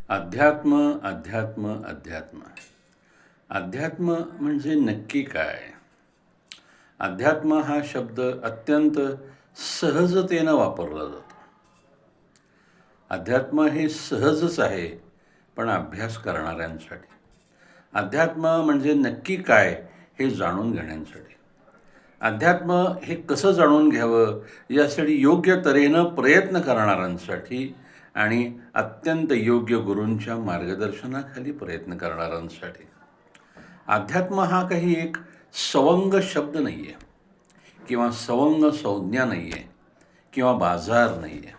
अध्यात्म, अध्यात्म, अध्यात्म. अध्यात्म म्हणजे नक्की काय? अध्यात्म हा शब्द अत्यंत सहजतेनं वापरला जातो. अध्यात्म हे सहजच आहे, पण अभ्यास करणाऱ्यांसाठी. अध्यात्म म्हणजे नक्की काय हे जाणून घेण्यासाठी. अध्यात्म हे कसं जाणून घ्यावं यासाठी योग्य तऱ्हेनं प्रयत्न करणाऱ्यांसाठी आणि अत्यंत योग्य गुरूंच्या मार्गदर्शनाखाली प्रयत्न करणाऱ्यांसाठी. अध्यात्म हा काही एक सवंग शब्द नाही आहे किंवा सवंग संज्ञा नाही आहे किंवा बाजार नाही आहे.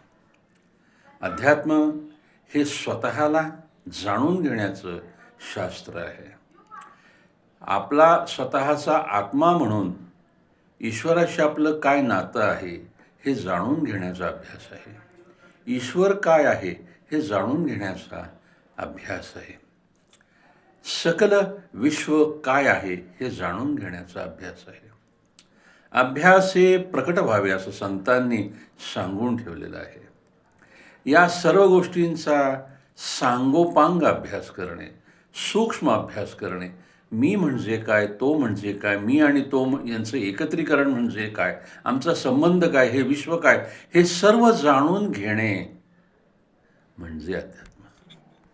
अध्यात्म हे स्वतःला जाणून घेण्याचं शास्त्र आहे. आपला स्वतःचा आत्मा म्हणून ईश्वराशी आपलं काय नातं आहे हे जाणून घेण्याचा अभ्यास आहे. ईश्वर काय आहे हे जाणून घेण्याचा अभ्यास आहे. सकल विश्व काय आहे हे जाणून घेण्याचा अभ्यास आहे. अभ्यास हे प्रकट व्हावे असं संतांनी सांगून ठेवलेलं आहे. या सर्व गोष्टींचा सांगोपांग अभ्यास करणे, सूक्ष्म अभ्यास करणे, मी म्हणजे काय, तो म्हणजे काय, मी आणि तो यांचं एकत्रीकरण म्हणजे काय, आमचा संबंध काय, हे विश्व काय, हे सर्व जाणून घेणे म्हणजे अध्यात्म.